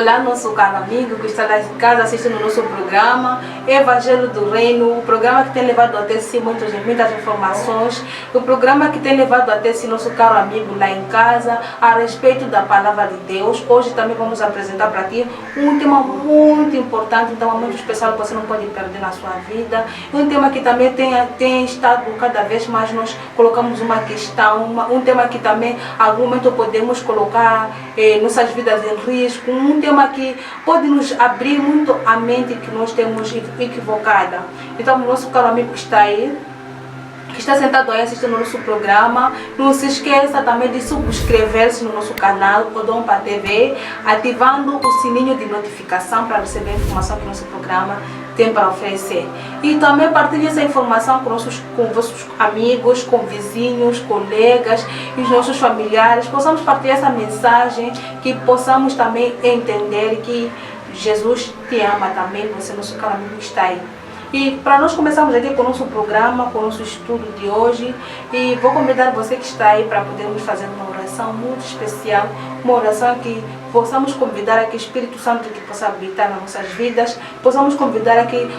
Olá, nosso caro amigo que está lá em casa assistindo o nosso programa Evangelho do Reino, o programa que tem levado até si muitas informações, o programa que tem levado até si nosso caro amigo lá em casa a respeito da palavra de Deus. Hoje também vamos apresentar para ti um tema muito importante, um tema muito especial que você não pode perder na sua vida. Um tema que também tem estado cada vez mais, nós colocamos uma questão, um tema que também a algum momento podemos colocar nossas vidas em risco, um tema que pode nos abrir muito a mente que nós temos equivocada. Então, o nosso caro amigo que está aí, que está sentado aí assistindo o nosso programa, não se esqueça também de subscrever-se no nosso canal Odompa TV, ativando o sininho de notificação para receber a informação que o nosso programa tem para oferecer. E também partilhe essa informação com vossos amigos, com vizinhos, colegas e os nossos familiares. Possamos partilhar essa mensagem, que possamos também entender que Jesus te ama também, você, nosso caro amigo, está aí. E para nós começarmos aqui com o nosso programa, com o nosso estudo de hoje, e vou convidar você que está aí para podermos fazer uma oração muito especial, uma oração que possamos convidar aqui o Espírito Santo que possa habitar nas nossas vidas, possamos convidar aqui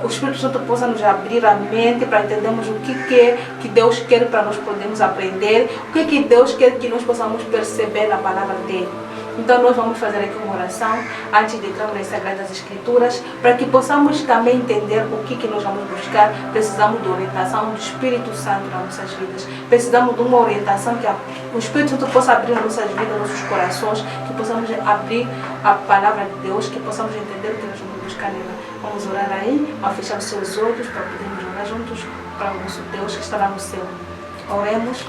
o Espírito Santo possa nos abrir a mente para entendermos o que Deus quer para nós podermos aprender, o que Deus quer que nós possamos perceber na palavra dele. Então nós vamos fazer aqui uma oração antes de entrarmos nas Sagradas Escrituras, para que possamos também entender o que nós vamos buscar. Precisamos de orientação do Espírito Santo nas nossas vidas. Precisamos de uma orientação que o Espírito Santo possa abrir nas nossas vidas, nossos corações, que possamos abrir a palavra de Deus, que possamos entender o que nós vamos buscar nela. Vamos orar aí, a fechar os seus olhos para podermos orar juntos para o nosso Deus que está lá no céu. Oremos.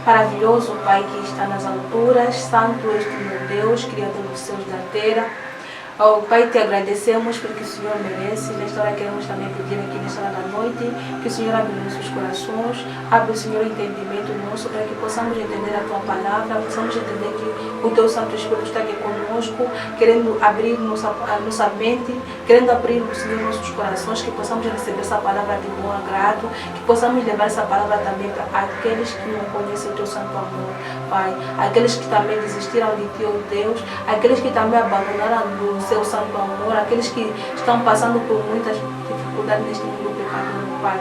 Maravilhoso Pai que está nas alturas, santo és tu, meu Deus, Criador dos céus e da terra. Oh, Pai, te agradecemos porque o Senhor merece. Nesta hora queremos também pedir aqui nesta hora da noite que o Senhor abra nossos corações, abre o Senhor o entendimento nosso para que possamos entender a Tua palavra, possamos entender que o Teu Santo Espírito está aqui conosco, querendo abrir a nossa mente, querendo abrir, Senhor, nossos corações, que possamos receber essa palavra de bom agrado, que possamos levar essa palavra também para aqueles que não conhecem o Teu Santo Amor, Pai, aqueles que também desistiram de Ti, oh Deus, aqueles que também abandonaram o Seu Santo Amor, aqueles que estão passando por muitas dificuldades neste mundo pecador, Pai.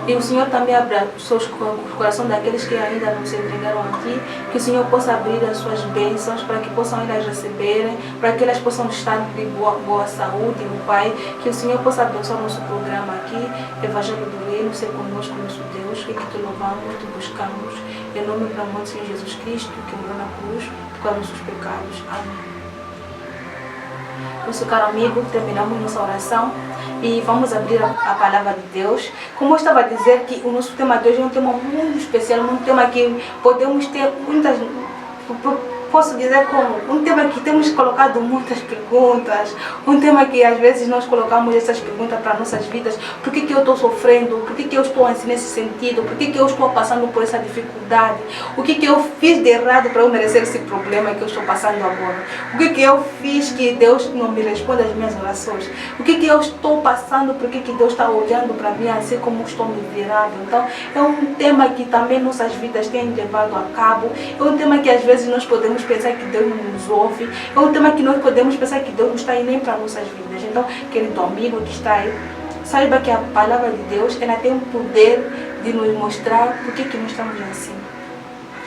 E o Senhor também abra o coração daqueles que ainda não se entregaram a Ti, que o Senhor possa abrir as suas bênçãos para que possam elas receberem, para que elas possam estar de boa saúde, meu Pai, que o Senhor possa abençoar o nosso programa aqui, Evangelho do Reino, ser conosco, nosso Deus, e que Te louvamos, Te buscamos, em nome do amor do Senhor Jesus Cristo, que morreu na cruz, por nossos pecados. Amém. Nosso caro amigo, terminamos nossa oração e vamos abrir a palavra de Deus. Como eu estava a dizer, que o nosso tema de hoje é um tema muito especial, um tema que podemos ter muitas... Posso dizer como um tema que temos colocado muitas perguntas, um tema que às vezes nós colocamos essas perguntas para nossas vidas. Por que eu estou sofrendo? Por que eu estou assim nesse sentido? Por que eu estou passando por essa dificuldade? O que eu fiz de errado para eu merecer esse problema que eu estou passando agora? O que eu fiz que Deus não me responde às minhas orações? O que eu estou passando? Por que Deus está olhando para mim assim como estou me virando? Então é um tema que também nossas vidas têm levado a cabo. É um tema que às vezes nós podemos pensar que Deus não nos ouve. É um tema que nós podemos pensar que Deus não está aí nem para nossas vidas. Então, querido amigo que está aí, saiba que a palavra de Deus, ela tem o poder de nos mostrar por que nós estamos assim.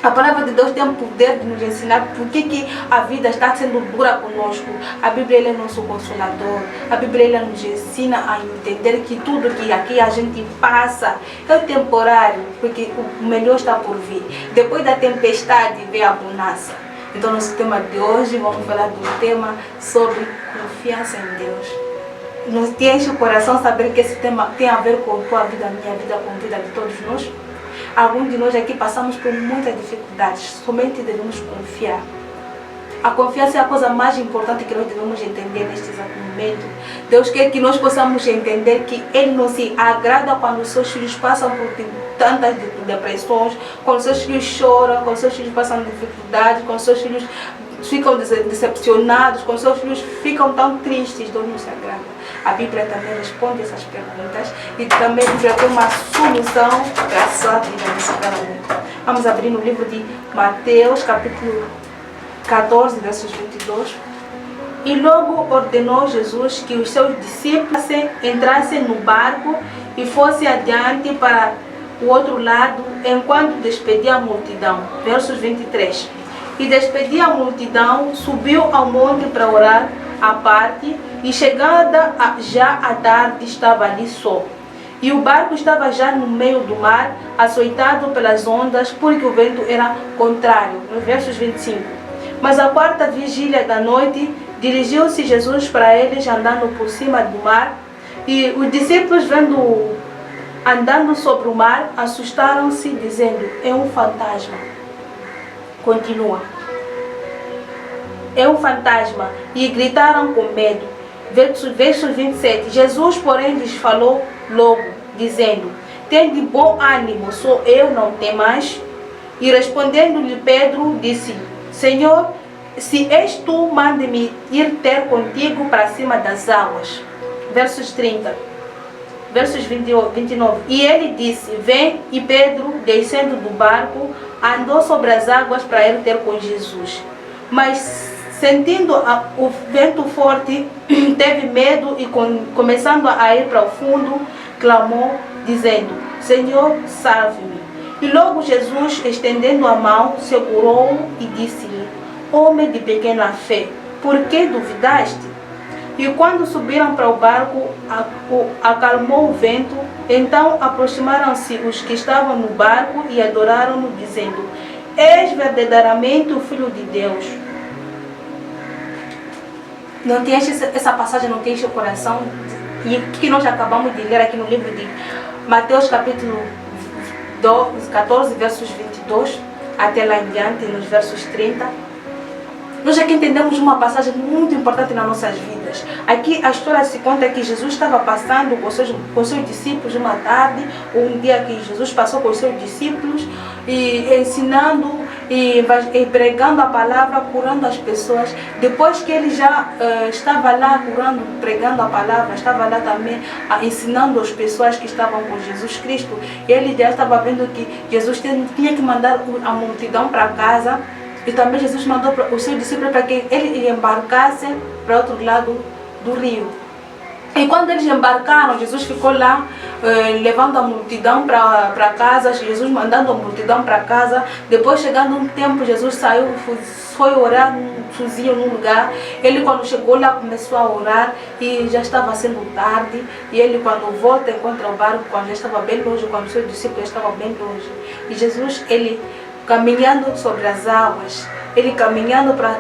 A palavra de Deus tem o poder de nos ensinar por que a vida está sendo dura conosco. A Bíblia, ela é nosso consolador. A Bíblia, ela nos ensina a entender que tudo que aqui a gente passa é temporário, porque o melhor está por vir. Depois da tempestade vem a bonança. Então, nosso tema de hoje, vamos falar do tema sobre confiança em Deus. Nos enche o coração saber que esse tema tem a ver com a tua vida, a minha vida, com a vida de todos nós. Alguns de nós aqui passamos por muitas dificuldades, somente devemos confiar. A confiança é a coisa mais importante que nós devemos entender neste exato momento. Deus quer que nós possamos entender que Ele não se agrada quando os seus filhos passam por tantas depressões, quando os seus filhos choram, quando os seus filhos passam dificuldades, quando os seus filhos ficam decepcionados, quando os seus filhos ficam tão tristes. Deus não se agrada. A Bíblia também responde essas perguntas e também a Bíblia tem uma solução para a sua vida nesse caminho. Vamos abrir no livro de Mateus, capítulo 14, versos 22. E logo ordenou Jesus que os seus discípulos entrassem no barco e fossem adiante para o outro lado, enquanto despedia a multidão. Versos 23. E despedia a multidão, subiu ao monte para orar à parte, e chegada já à tarde estava ali só. E o barco estava já no meio do mar, açoitado pelas ondas, porque o vento era contrário. No versos 25. Mas à quarta vigília da noite, dirigiu-se Jesus para eles andando por cima do mar, e os discípulos, vendo andando sobre o mar, assustaram-se, dizendo: é um fantasma. Continua. É um fantasma. E gritaram com medo. Verso 27. Jesus, porém, lhes falou logo, dizendo: tende bom ânimo, sou eu, não temais. E respondendo-lhe Pedro, disse: Senhor, se és tu, mande-me ir ter contigo para cima das águas. Versos 30. Versos 29. E ele disse: vem. E Pedro, descendo do barco, andou sobre as águas para ir ter com Jesus. Mas, sentindo o vento forte, teve medo e, começando a ir para o fundo, clamou, dizendo: Senhor, salve-me. E logo Jesus, estendendo a mão, segurou-o e disse-lhe: homem de pequena fé, por que duvidaste? E quando subiram para o barco, acalmou o vento. Então aproximaram-se os que estavam no barco e adoraram-no, dizendo: és verdadeiramente o Filho de Deus. Não te enche essa passagem, não te enche o coração? E o que nós acabamos de ler aqui no livro de Mateus, capítulo 14, versos 22, até lá em diante, nos versos 30. Nós aqui entendemos uma passagem muito importante nas nossas vidas. Aqui a história se conta que Jesus estava passando com seus discípulos uma tarde, ou um dia que Jesus passou com os seus discípulos, e ensinando e pregando a palavra, curando as pessoas. Depois que ele já estava lá curando, pregando a palavra, estava lá também ensinando as pessoas que estavam com Jesus Cristo, ele já estava vendo que Jesus tinha que mandar a multidão para casa. E também Jesus mandou os seus discípulos para que eles embarcassem para outro lado do rio. E quando eles embarcaram, Jesus ficou lá levando a multidão para casa, Jesus mandando a multidão para casa. Depois, chegando um tempo, Jesus saiu, foi orar sozinho num lugar. Ele, quando chegou lá, começou a orar e já estava sendo tarde. E ele, quando volta, encontra o barco, quando já estava bem longe, quando os seus discípulos estavam bem longe. E Jesus, ele caminhando sobre as águas, ele caminhando para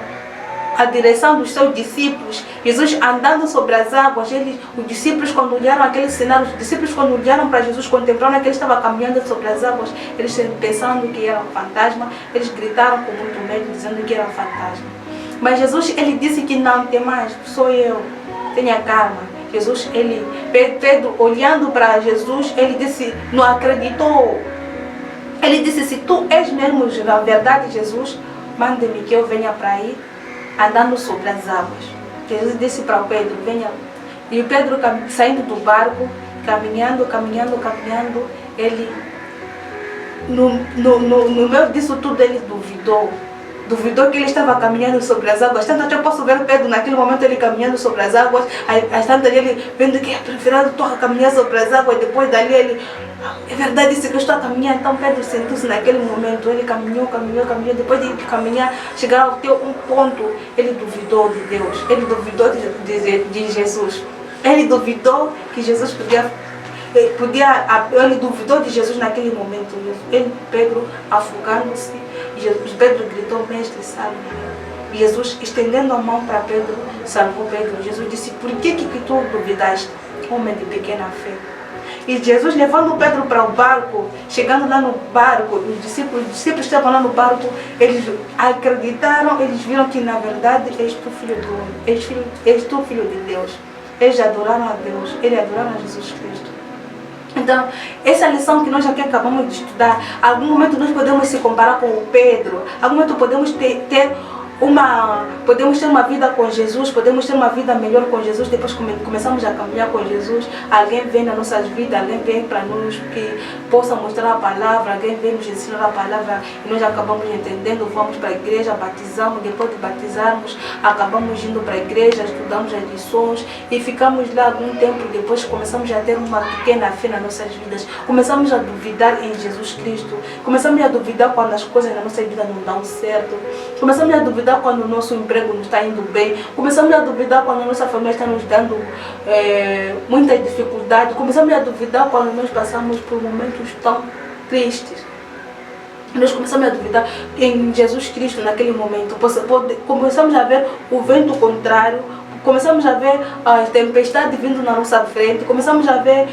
a direção dos seus discípulos, Jesus andando sobre as águas. Os discípulos, quando olharam aquele cenário, os discípulos, quando olharam para Jesus, contemplaram que ele estava caminhando sobre as águas, eles pensando que era um fantasma, eles gritaram com muito medo, dizendo que era um fantasma. Mas Jesus, ele disse que não tem mais, sou eu, tenha calma. Jesus, Pedro, olhando para Jesus, ele disse, não acreditou. Ele disse: se tu és mesmo na verdade Jesus, mande-me que eu venha para aí andando sobre as águas. Jesus disse para Pedro: venha. E o Pedro, saindo do barco, caminhando, ele, no meio disso tudo, ele duvidou que ele estava caminhando sobre as águas. Tanto que eu posso ver Pedro naquele momento, ele caminhando sobre as águas, aí tanto ele vendo que é preferido caminhar sobre as águas, depois dali ele: é verdade isso que eu estou a caminhar. Então Pedro sentou-se naquele momento, ele caminhou, depois de caminhar, chegar até um ponto, ele duvidou de Deus, ele duvidou de Jesus, ele duvidou que Jesus ele duvidou de Jesus naquele momento. Pedro afogando-se, Pedro gritou: mestre, salve-me. E Jesus, estendendo a mão para Pedro, salvou Pedro. Jesus disse: por que tu duvidaste, homem de pequena fé? E Jesus, levando Pedro para o barco, chegando lá no barco, os discípulos estavam lá no barco, eles acreditaram, eles viram que na verdade és tu filho do homem, és tu filho de Deus. Eles adoraram a Deus, eles adoraram a Jesus Cristo. Então, essa lição que nós aqui acabamos de estudar, algum momento nós podemos se comparar com o Pedro, algum momento podemos ter podemos ter uma vida com Jesus, podemos ter uma vida melhor com Jesus, depois começamos a caminhar com Jesus, alguém vem nas nossas vidas, alguém vem para nós que possa mostrar a palavra, alguém vem nos ensinar a palavra e nós acabamos entendendo, vamos para a igreja, batizamos, depois de batizarmos, acabamos indo para a igreja, estudamos as lições e ficamos lá algum tempo, depois começamos a ter uma pequena fé nas nossas vidas, começamos a duvidar em Jesus Cristo, começamos a duvidar quando as coisas na nossa vida não dão certo, começamos a duvidar quando o nosso emprego não está indo bem, começamos a duvidar quando a nossa família está nos dando muita dificuldade, começamos a duvidar quando nós passamos por momentos tão tristes. Nós começamos a duvidar em Jesus Cristo naquele momento, começamos a ver o vento contrário, começamos a ver a tempestade vindo na nossa frente, começamos a ver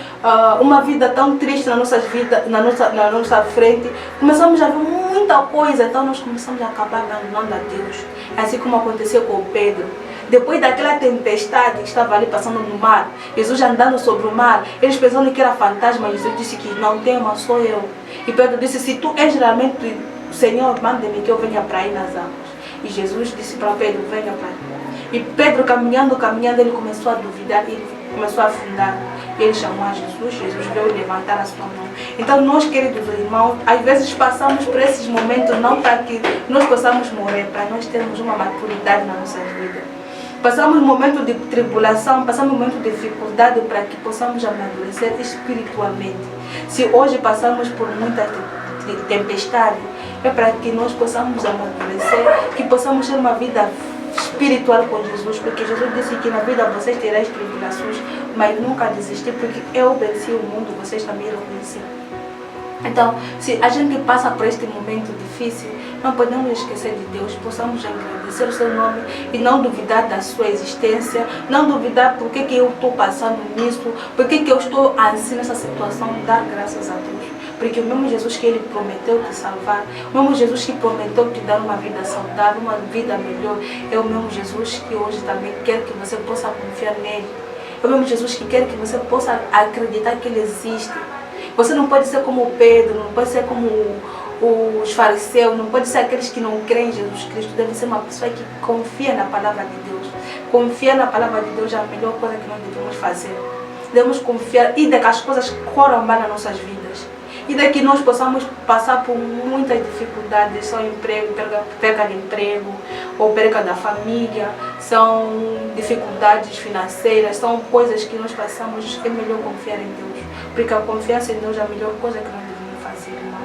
uma vida tão triste na nossa frente, começamos a ver muita coisa, então nós começamos a acabar abandonando a Deus. Assim como aconteceu com Pedro. Depois daquela tempestade que estava ali passando no mar, Jesus andando sobre o mar, eles pensando que era fantasma, Jesus disse que não tema, sou eu. E Pedro disse, se tu és realmente o Senhor, manda-me que eu venha para aí nas águas. E Jesus disse para Pedro, venha para aí. E Pedro caminhando, ele começou a duvidar, ele começou a afundar. Ele chamou a Jesus, Jesus veio levantar a sua mão. Então nós, queridos irmãos, às vezes passamos por esses momentos não para que nós possamos morrer, para nós termos uma maturidade na nossa vida. Passamos um momento de tribulação, passamos um momento de dificuldade para que possamos amadurecer espiritualmente. Se hoje passamos por muita tempestade, é para que nós possamos amadurecer, que possamos ter uma vida espiritual com Jesus, porque Jesus disse que na vida vocês terão tribulações, mas nunca desistir, porque eu venci o mundo, vocês também irão vencer. Então, se a gente passa por este momento difícil, não podemos esquecer de Deus, possamos agradecer o seu nome e não duvidar da sua existência, não duvidar por que eu estou passando nisso, por que eu estou assim nessa situação, dar graças a Deus. Porque o mesmo Jesus que Ele prometeu te salvar, o mesmo Jesus que prometeu te dar uma vida saudável, uma vida melhor, é o mesmo Jesus que hoje também quer que você possa confiar nele. É o mesmo Jesus que quer que você possa acreditar que Ele existe. Você não pode ser como Pedro, não pode ser como os fariseus, não pode ser aqueles que não creem em Jesus Cristo. Deve ser uma pessoa que confia na palavra de Deus. Confiar na palavra de Deus é a melhor coisa que nós devemos fazer. Devemos confiar e de que as coisas corram bem nas nossas vidas. E de que nós possamos passar por muitas dificuldades, são emprego, perca de emprego, ou perca da família, são dificuldades financeiras, são coisas que nós passamos, é melhor confiar em Deus. Porque a confiança em Deus é a melhor coisa que nós devemos fazer, irmão.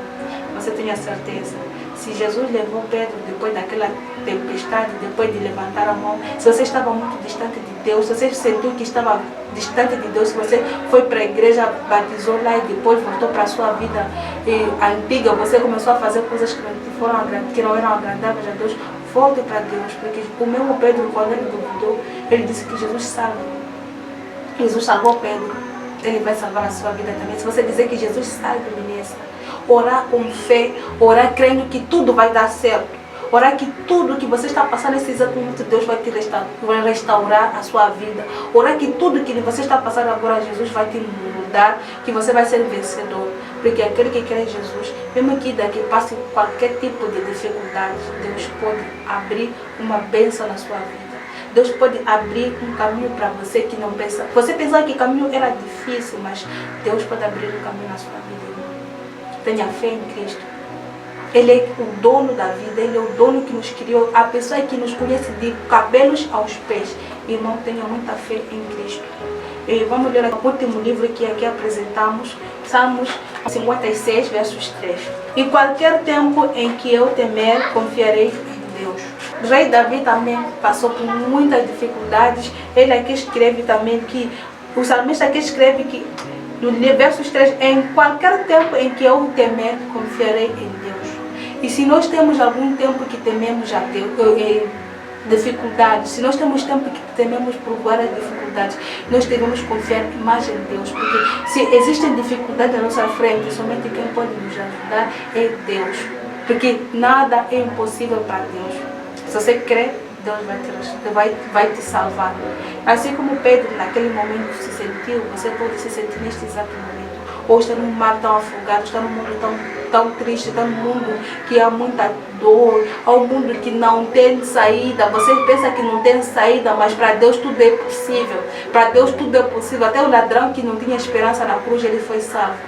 Você tenha certeza. Se Jesus levou Pedro depois daquela tempestade, depois de levantar a mão, se você estava muito distante de Deus, se você sentiu que estava distante de Deus, se você foi para a igreja, batizou lá e depois voltou para a sua vida antiga, você começou a fazer coisas que não eram agradáveis a Deus, volte para Deus, porque o mesmo Pedro, quando ele duvidou, ele disse que Jesus salva. Jesus salvou Pedro, Ele vai salvar a sua vida também. Se você dizer que Jesus salve-me nessa, orar com fé, orar crendo que tudo vai dar certo, orar que tudo que você está passando nesse exato momento, Deus vai te restaurar a sua vida, orar que tudo que você está passando agora, Jesus vai te mudar, que você vai ser vencedor, porque aquele que crê em Jesus, mesmo que daqui passe qualquer tipo de dificuldade, Deus pode abrir uma bênção na sua vida. Deus pode abrir um caminho para você que não pensa. Você pensava que o caminho era difícil, mas Deus pode abrir um caminho na sua vida. Tenha fé em Cristo. Ele é o dono da vida, Ele é o dono que nos criou, a pessoa que nos conhece de cabelos aos pés. Irmão, tenha muita fé em Cristo. E vamos ler o último livro que aqui apresentamos, Salmos 56, versos 3. Em qualquer tempo em que eu temer, confiarei em Deus. O rei Davi também passou por muitas dificuldades. Ele aqui escreve também que, o salmista aqui escreve que, no versos 3, em qualquer tempo em que eu temer, confiarei em Deus. E se nós temos algum tempo que tememos a Deus, dificuldades, se nós temos tempo que tememos por várias dificuldades, nós devemos confiar mais em Deus, porque se existem dificuldades à nossa frente, somente quem pode nos ajudar é Deus, porque nada é impossível para Deus. Se você crê, Deus vai te salvar. Assim como Pedro naquele momento se sentiu, você pode se sentir neste exato momento. Ou está num mar tão afogado, está num mundo tão triste, está num mundo que há muita dor, há um mundo que não tem saída. Você pensa que não tem saída, mas para Deus tudo é possível. Para Deus tudo é possível. Até o ladrão que não tinha esperança na cruz, ele foi salvo.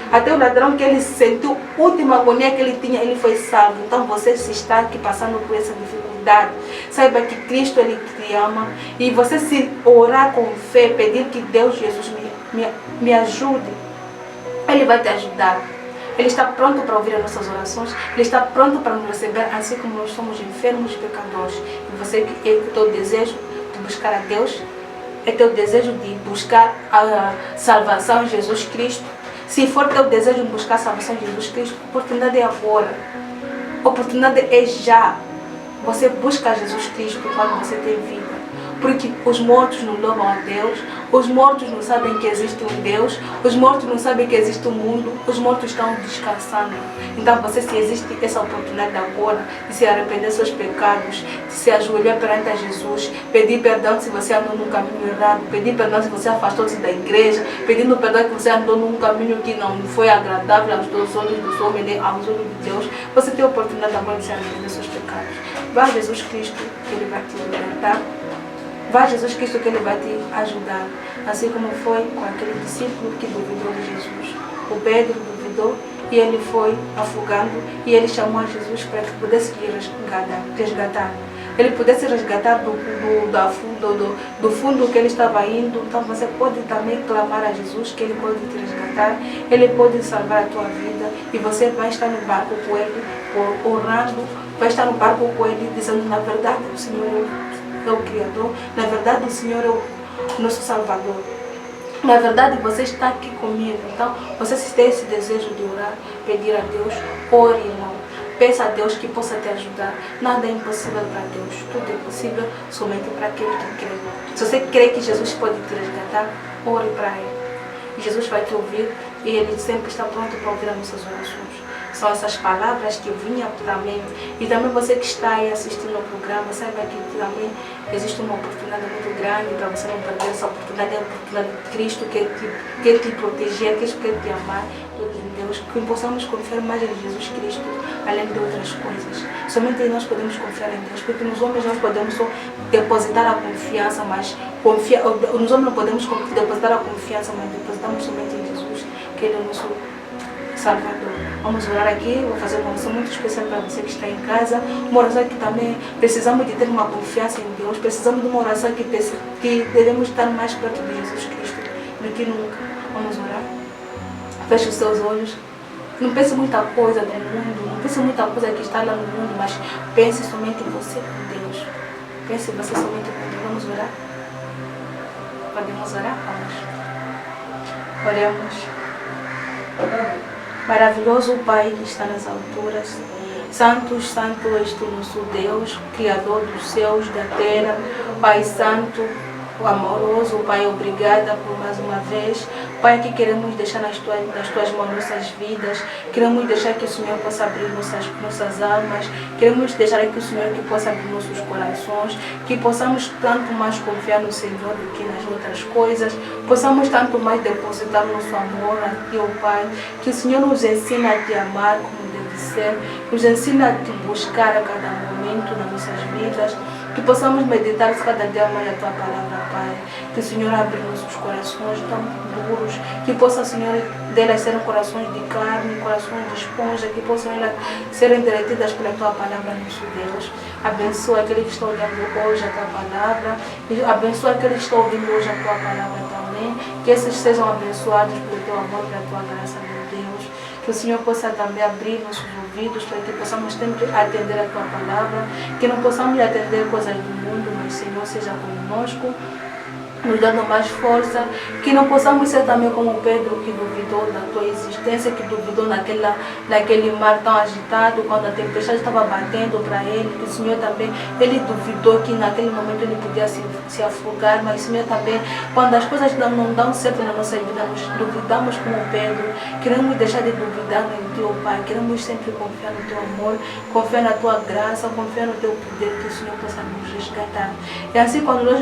Até o ladrão que ele sentiu, a última agonia que ele tinha, ele foi salvo. Então você se está aqui passando por essa dificuldade, saiba que Cristo ele te ama. E você se orar com fé, pedir que Deus Jesus me ajude, Ele vai te ajudar. Ele está pronto para ouvir as nossas orações. Ele está pronto para nos receber, assim como nós somos enfermos e pecadores. E você, é o teu desejo de buscar a Deus, é teu desejo de buscar a salvação em Jesus Cristo. Se for teu desejo de buscar a salvação em Jesus Cristo, a oportunidade é agora. A oportunidade é já. Você busca Jesus Cristo quando você tem vida. Porque os mortos não louvam a Deus, os mortos não sabem que existe um Deus, os mortos não sabem que existe um mundo, os mortos estão descansando. Então você, se existe essa oportunidade agora de se arrepender dos seus pecados, de se ajoelhar perante a Jesus, pedir perdão se você andou num caminho errado, pedir perdão se você afastou-se da igreja, pedindo perdão que você andou num caminho que não foi agradável aos olhos dos homens, nem aos olhos de Deus, você tem a oportunidade agora de se arrepender dos seus pecados. Vá a Jesus Cristo, que Ele vai te libertar. Vá a Jesus Cristo, que Ele vai te ajudar. Assim como foi com aquele discípulo que duvidou de Jesus. O Pedro duvidou e ele foi afogando e ele chamou a Jesus para que pudesse lhe resgatar. Ele pudesse resgatar do fundo que ele estava indo. Então você pode também clamar a Jesus, que Ele pode te resgatar. Ele pode salvar a tua vida. E você vai estar no barco com Ele, orando. Vai estar no barco com Ele, dizendo: na verdade o Senhor é o Criador, na verdade o Senhor é o nosso Salvador. Na verdade você está aqui comigo. Então você, se tem esse desejo de orar, pedir a Deus, ore, irmão. Peça a Deus que possa te ajudar. Nada é impossível para Deus. Tudo é possível somente para aquele que crê. Se você crê que Jesus pode te resgatar, ore para Ele. E Jesus vai te ouvir e Ele sempre está pronto para ouvir as nossas orações. São essas palavras que eu vinha também. E também você que está aí assistindo ao programa, saiba que também existe uma oportunidade muito grande para você não perder essa oportunidade. É a oportunidade de Cristo que quer te proteger, que quer te amar. Todos em Deus, que possamos confiar mais em Jesus Cristo, além de outras coisas. Somente nós podemos confiar em Deus, porque nos homens nós podemos só depositar a confiança, mas nos homens não podemos depositar a confiança, mas depositamos somente em Jesus, que Ele é o nosso Salvador. Vamos orar aqui, vou fazer uma oração muito especial para você que está em casa. Uma oração que também precisamos de ter uma confiança em Deus. Precisamos de uma oração que devemos estar mais perto de Jesus Cristo do que nunca. Vamos orar. Feche os seus olhos. Não pense muita coisa do mundo, não pense muita coisa que está lá no mundo, mas pense somente em você com Deus. Pense em você somente com Deus. Vamos orar? Podemos orar? Vamos. Oremos. Maravilhoso Pai que está nas alturas, santo, santo és tu, nosso Deus, Criador dos céus, da terra. Pai Santo, amoroso, Pai, obrigada por mais uma vez. Pai, aqui queremos deixar nas tuas mãos nossas vidas. Queremos deixar que o Senhor possa abrir nossas almas. Queremos deixar que o Senhor que possa abrir nossos corações. Que possamos tanto mais confiar no Senhor do que nas outras coisas. Possamos tanto mais depositar nosso amor a Ti, oh Pai. Que o Senhor nos ensine a Te amar como deve ser. Nos ensine a Te buscar a cada momento nas nossas vidas. Que possamos meditar cada dia mais a Tua palavra, Pai. Que o Senhor abra nossos corações tão duros. Que possa, Senhor, delas serem corações de carne, corações de esponja. Que possam elas serem derretidas pela Tua palavra, nosso Deus. Abençoa aquele que está olhando hoje a Tua palavra. E abençoa aquele que está ouvindo hoje a Tua palavra também. Que esses sejam abençoados pelo Teu amor e pela Tua graça, meu Deus. Que o Senhor possa também abrir nossos ouvidos para que possamos sempre atender a Tua palavra, que não possamos atender coisas do mundo, mas Senhor seja conosco. nos dando mais força, que não possamos ser também como Pedro, que duvidou da tua existência, que duvidou naquele mar tão agitado, quando a tempestade estava batendo para ele, que o Senhor também, ele duvidou que naquele momento ele podia se afogar, mas o Senhor também, quando as coisas não dão certo na nossa vida, nós duvidamos como Pedro, queremos deixar de duvidar em Teu Pai, queremos sempre confiar no Teu amor, confiar na Tua graça, confiar no Teu poder, que o Senhor possa nos resgatar. E assim, quando nós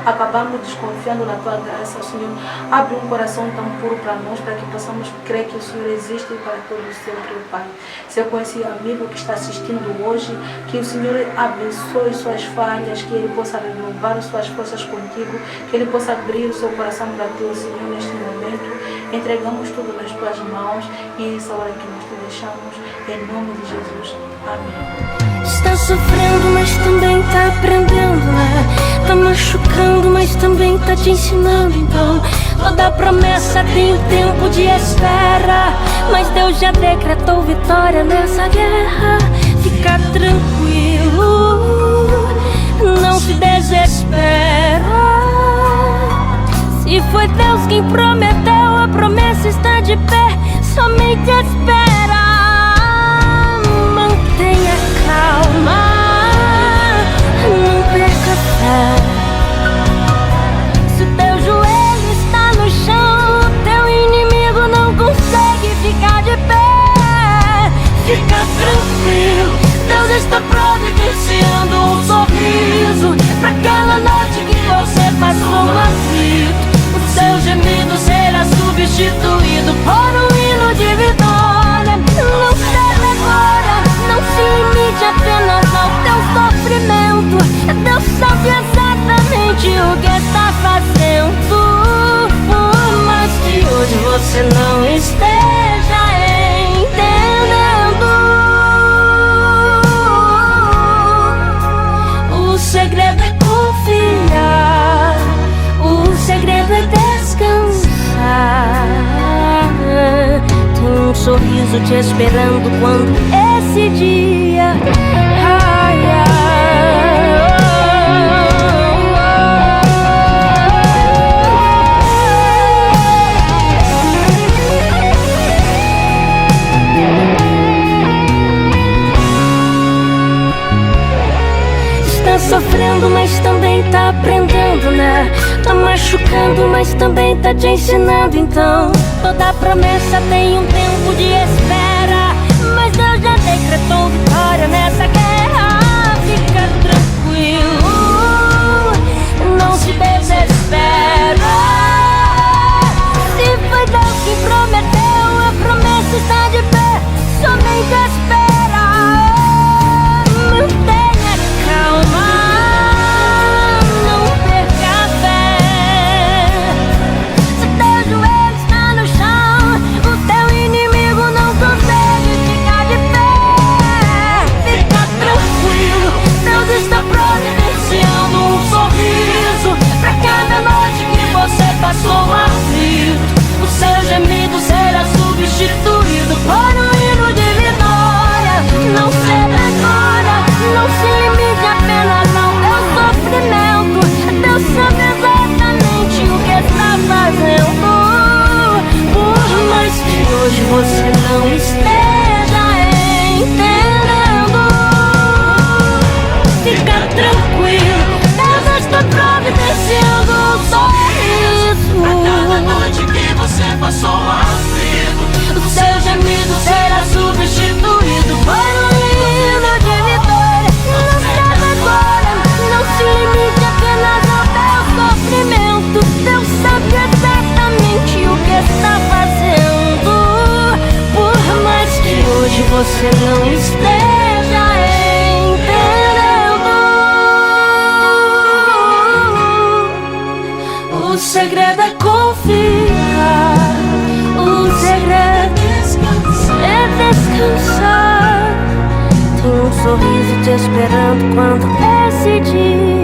acabamos desconfiando na Tua graça, o Senhor abre um coração tão puro para nós, para que possamos crer que o Senhor existe para todos sempre, Pai. Se eu conheci amigo que está assistindo hoje, que o Senhor abençoe suas falhas, que ele possa renovar suas forças contigo, que ele possa abrir o seu coração para Ti, Senhor, neste momento. Entregamos tudo nas Tuas mãos e essa hora que nós Te deixamos, em nome de Jesus. Amém. Está sofrendo, mas também está aprendendo, né? Tá machucando, mas também tá te ensinando. Então, toda promessa tem um tempo de espera, mas Deus já decretou vitória nessa guerra. Fica tranquilo, não se desespera. Se foi Deus quem prometeu, a promessa está de pé. Somente espera, mantenha calma, não perca fé. Se o teu joelho está no chão, teu inimigo não consegue ficar de pé. Fica tranquilo, Deus está providenciando um sorriso pra aquela noite que você passou aflito. O seu gemido será substituído por um hino de vitória. Não ceda agora, não se limite apenas ao teu sofrimento. Deus sabe exatamente o que está fazendo. Por mais que hoje você não esteja entendendo, o segredo é confiar, o segredo é descansar. Tem um sorriso te esperando quando esse dia Está sofrendo, mas também tá aprendendo, né? Tá machucando, mas também tá te ensinando. Então, toda promessa tem um tempo de espera, mas Deus já decretou vitória nessa guerra. Fica tranquilo, não se desespera. Se foi Deus quem prometeu, a promessa está de pé. Somente espera, mantenha calma, não perca a fé. Se teu joelho está no chão, o teu inimigo não consegue ficar de pé. Fica tranquilo, Deus está providenciando um sorriso pra cada noite que você passou aflito. O seu gemido será substituído por um hino de vitória. Não ceda agora, não se limite apenas ao teu sofrimento. Deus sabe exatamente o que está fazendo. Por mais que hoje você não esteja entendendo, fica tranquilo, Deus está providenciando um sorriso a cada noite que você passou aflito. o seu gemido será substituído por um hino de vitória. Não ceda agora, não se limite apenas ao teu sofrimento. Deus sabe exatamente o que está fazendo. Por mais que hoje você não esteja entendendo, o segredo é confiar, o segredo é descansar. Tem um sorriso te esperando quando esse dia